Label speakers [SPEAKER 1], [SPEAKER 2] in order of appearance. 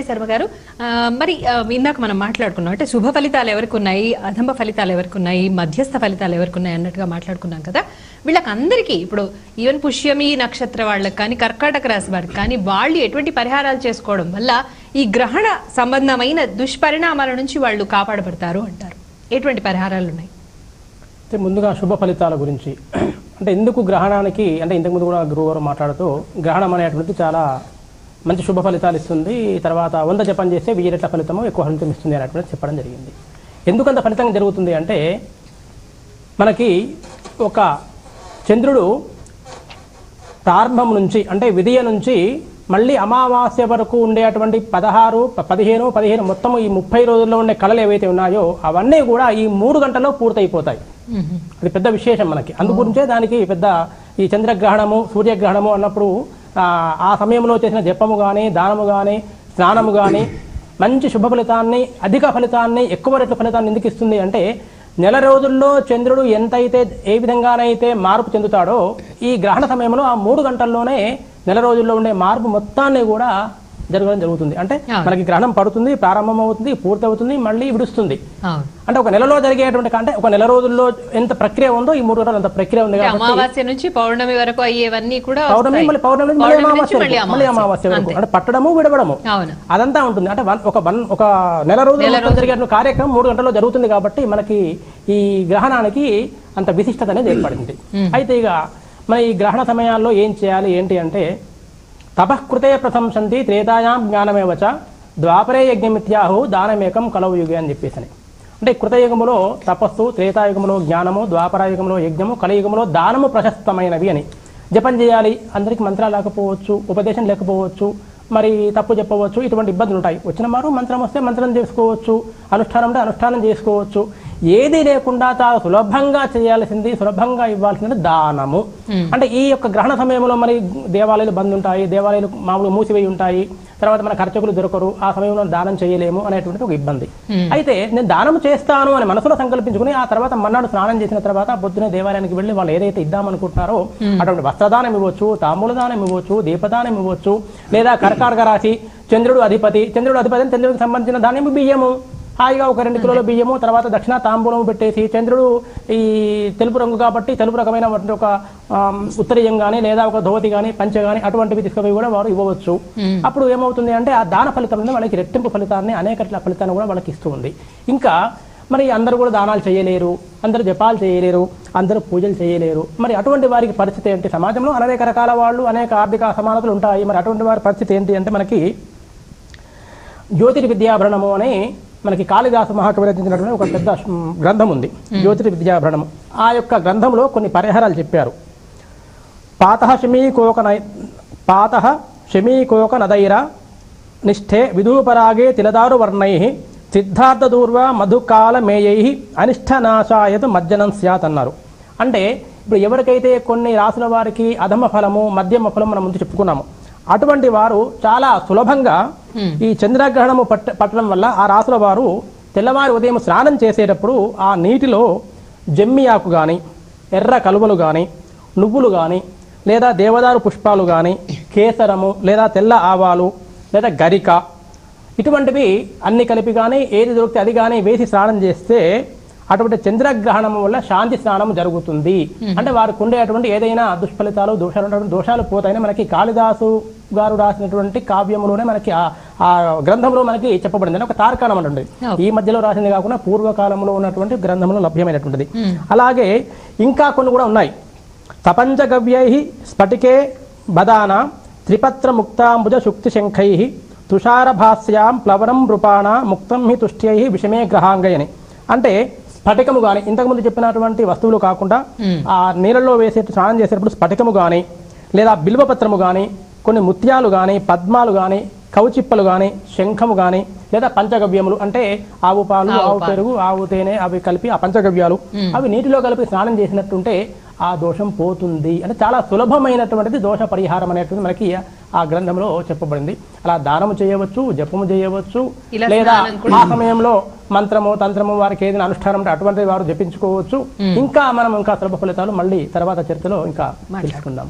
[SPEAKER 1] శర్మ గారు మరి ఇందాక మనం మాట్లాడుకున్నాం అంటే శుభ ఫలితాలు ఎవరికి ఉన్నాయి అధమ ఫలితాలు ఎవరికి ఉన్నాయి మధ్యస్థ ఫలితాలు ఎవరికి ఉన్నాయి అన్నట్టుగా మాట్లాడుకున్నాం కదా వీళ్ళకి అందరికీ ఇప్పుడు ఈవెన్ పుష్యమి నక్షత్ర వాళ్ళకి కానీ కర్కాటక రాశి వారికి కానీ వాళ్ళు ఎటువంటి పరిహారాలు చేసుకోవడం వల్ల ఈ గ్రహణ సంబంధమైన దుష్పరిణామాల నుంచి వాళ్ళు కాపాడబడతారు అంటారు ఎటువంటి పరిహారాలు ఉన్నాయి
[SPEAKER 2] ముందుగా శుభ ఫలితాల గురించి అంటే ఎందుకు గ్రహణానికి అంటే ఇంతకుముందు కూడా గురువుగారు మాట్లాడుతూ గ్రహణం అనేటువంటిది చాలా మంచి శుభ ఫలితాలు ఇస్తుంది తర్వాత 100 జపం చేస్తే 1000 రెట్ల ఫలితము ఎక్కువ ఫలితం ఇస్తుంది అనేటువంటి చెప్పడం జరిగింది ఎందుకంత ఫలితం జరుగుతుంది అంటే మనకి ఒక చంద్రుడు ప్రారంభం నుంచి అంటే విదియ నుంచి మళ్ళీ అమావాస్య వరకు ఉండేటువంటి 16, 15 మొత్తం ఈ 30 రోజుల్లో ఉండే కళలు ఏవైతే ఉన్నాయో అవన్నీ కూడా ఈ 3 గంటల్లో పూర్తయిపోతాయి అది పెద్ద విశేషం మనకి అందుగురించే దానికి పెద్ద ఈ చంద్రగ్రహణము సూర్యగ్రహణము అన్నప్పుడు ఆ సమయంలో చేసిన జపము కానీ దానము కానీ స్నానము కానీ మంచి శుభ ఫలితాన్ని అధిక ఫలితాన్ని ఎక్కువ రెట్ల ఫలితాన్ని ఎందుకు ఇస్తుంది అంటే నెల రోజుల్లో చంద్రుడు ఎంతైతే ఏ విధంగానైతే మార్పు చెందుతాడో ఈ గ్రహణ సమయంలో ఆ 3 గంటల్లోనే నెల రోజుల్లో ఉండే మార్పు మొత్తాన్ని కూడా జరగడం జరుగుతుంది అంటే మనకి గ్రహణం పడుతుంది ప్రారంభం అవుతుంది పూర్తి అవుతుంది మళ్ళీ విడుస్తుంది అంటే ఒక నెలలో జరిగేటువంటి అంటే ఒక నెల రోజుల్లో ఎంత ప్రక్రియ ఉందో ఈ 3 గంటలు అంత ప్రక్రియ ఉంది కాబట్టి
[SPEAKER 1] అమావాస్య నుంచి పౌర్ణమి వరకు అయ్యేవన్నీ కూడా
[SPEAKER 2] పౌర్ణమి మళ్ళీ పౌర్ణమి మళ్ళీ అమావాస్య వరకు అంటే పట్టడము విడవడము అదంతా ఉంటుంది అంటే ఒక నెల రోజుల్లో జరిగేటువంటి కార్యక్రమం 3 గంటల్లో జరుగుతుంది కాబట్టి మనకి ఈ గ్రహణానికి అంత విశిష్టత అనేది ఏర్పడింది అయితే ఇక మన ఈ గ్రహణ సమయాల్లో ఏం చేయాలి ఏంటి అంటే తపఃకృతే ప్రశంసంతి త్రేతాయాం జ్ఞానమేవచ ద్వాపరే యజ్ఞమిత్యాహు దానమేకం కలవు యుగే అని చెప్పేసి అంటే కృతయుగములో తపస్సు త్రేతాయుగములో జ్ఞానము ద్వాపరయుగంలో యజ్ఞము కలియుగములో దానము ప్రశస్తమైనవి అని జపం చేయాలి అందరికీ మంత్రాలు లేకపోవచ్చు ఉపదేశం లేకపోవచ్చు మరి తప్పు చెప్పవచ్చు ఇటువంటి ఇబ్బందులు ఉంటాయి వచ్చిన మారు మంత్రం వస్తే మంత్రం చేసుకోవచ్చు అనుష్ఠానం అంటే అనుష్ఠానం చేసుకోవచ్చు ఏది లేకుండా చాలా సులభంగా చేయాల్సింది సులభంగా ఇవ్వాల్సింది దానము అంటే ఈ యొక్క గ్రహణ సమయంలో మరి దేవాలయాలు బంద్ ఉంటాయి దేవాలయాలు మామూలు మూసివేయి ఉంటాయి తర్వాత మన ఖర్చకులు దొరకరు ఆ సమయంలో దానం చేయలేము అనేటువంటి ఒక ఇబ్బంది అయితే నేను దానం చేస్తాను అని మనసులో సంకల్పించుకుని ఆ తర్వాత మన్నాడు స్నానం చేసిన తర్వాత పొద్దునే దేవాలయానికి వెళ్ళి వాళ్ళు ఏదైతే ఇద్దామనుకుంటున్నారో అటువంటి వస్త్రదానం ఇవ్వచ్చు తాంబూల దానం ఇవ్వచ్చు దీపదానం ఇవ్వచ్చు లేదా కర్కాటక రాశి చంద్రుడు అధిపతి అని చంద్రుడికి సంబంధించిన ధాన్యం బియ్యము హాయిగా ఒక 2 కిలోల బియ్యము తర్వాత దక్షిణ తాంబూలము పెట్టేసి చంద్రుడు ఈ తెలుపు రంగు కాబట్టి తెలుపు రకమైన ఒక ఉత్తరీయం కానీ లేదా ఒక ధోతి కానీ పంచె కానీ అటువంటివి తీసుకుపోయి కూడా వారు ఇవ్వవచ్చు అప్పుడు ఏమవుతుంది అంటే ఆ దాన ఫలితం వాళ్ళకి రెట్టింపు ఫలితాన్ని అనేక ఫలితాన్ని కూడా వాళ్ళకి ఇస్తుంది ఇంకా మరి అందరూ కూడా దానాలు చేయలేరు అందరూ జపాలు చేయలేరు అందరూ పూజలు చేయలేరు మరి అటువంటి వారికి పరిస్థితి ఏంటి సమాజంలో అనేక రకాల వాళ్ళు అనేక ఆర్థిక అసమానతలు ఉంటాయి మరి అటువంటి వారి పరిస్థితి ఏంటి అంటే మనకి జ్యోతిర్విద్యాభరణము అని మనకి కాళిదాస మహాకవి రచించినటువంటి ఒక పెద్ద గ్రంథం ఉంది జ్యోతిర్విద్యాభరణము ఆ యొక్క గ్రంథంలో కొన్ని పరిహారాలు చెప్పారు పాతః శమీకోక నదైర నిష్ఠే విధూపరాగే తిలదారు వర్ణైః సిద్ధార్థ దూర్వ మధుకాల మేయైః అనిష్టనాశాయతు మజ్జనం స్యాత్ అన్నారు అంటే ఇప్పుడు ఎవరికైతే కొన్ని రాసుల వారికి అధమ ఫలము మధ్యమ ఫలం మనం ముందు చెప్పుకున్నాము అటువంటి వారు చాలా సులభంగా ఈ చంద్రగ్రహణము పట్టడం వల్ల ఆ రాసుల వారు తెల్లవారి ఉదయం స్నానం చేసేటప్పుడు ఆ నీటిలో జమ్మి ఆకు కానీ ఎర్ర కలువలు కానీ నువ్వులు కానీ లేదా దేవదారు పుష్పాలు కానీ కేసరము లేదా తెల్ల ఆవాలు లేదా గరిక ఇటువంటివి అన్ని కలిపి కానీ ఏది దొరికితే అది కానీ వేసి స్నానం చేస్తే అటువంటి చంద్రగ్రహణం వల్ల శాంతి స్నానం జరుగుతుంది అంటే వారికి ఉండేటువంటి ఏదైనా దుష్ఫలితాలు దోషాలు పోతాయని మనకి కాళిదాసు గారు రాసినటువంటి కావ్యములోనే మనకి ఆ గ్రంథంలో మనకి చెప్పబడింది అని ఒక తార్కాణం అంటుంది ఈ మధ్యలో రాసింది కాకుండా పూర్వకాలంలో ఉన్నటువంటి గ్రంథంలో లభ్యమైనటువంటిది అలాగే ఇంకా కొన్ని కూడా ఉన్నాయి తపంచగవ్యై స్ఫటికే బదాన త్రిపత్ర ముక్తాంబుజ శుక్తి శంఖై తుషారభాస్యాం ప్లవరం నృపాణ ముక్తం హి తుష్ట్యై విషమే గ్రహాంగయని అంటే స్ఫటికము కానీ ఇంతకుముందు చెప్పినటువంటి వస్తువులు కాకుండా ఆ నీళ్ళలో వేసే స్నానం చేసేటప్పుడు స్ఫటికము కానీ లేదా బిల్వపత్రము కానీ కొన్ని ముత్యాలు కానీ పద్మాలు కానీ కౌచిప్పలు కానీ శంఖము కానీ లేదా పంచగవ్యములు అంటే ఆవు పాలు ఆవు పెరుగు ఆవు తేనె అవి కలిపి ఆ పంచగవ్యాలు అవి నీటిలో కలిపి స్నానం చేసినట్టుంటే ఆ దోషం పోతుంది అంటే చాలా సులభమైనటువంటిది దోష పరిహారం అనేటువంటి మనకి ఆ గ్రంథంలో చెప్పబడింది అలా దానము చేయవచ్చు జపము చేయవచ్చు లేదా ఆ సమయంలో మంత్రము తంత్రము వారికి ఏదైనా అనుష్ఠానం అంటే అటువంటి వారు జపించుకోవచ్చు ఇంకా మనం ఇంకా సులభ ఫలితాలు మళ్ళీ తర్వాత చర్చలో ఇంకా తెలుసుకుందాం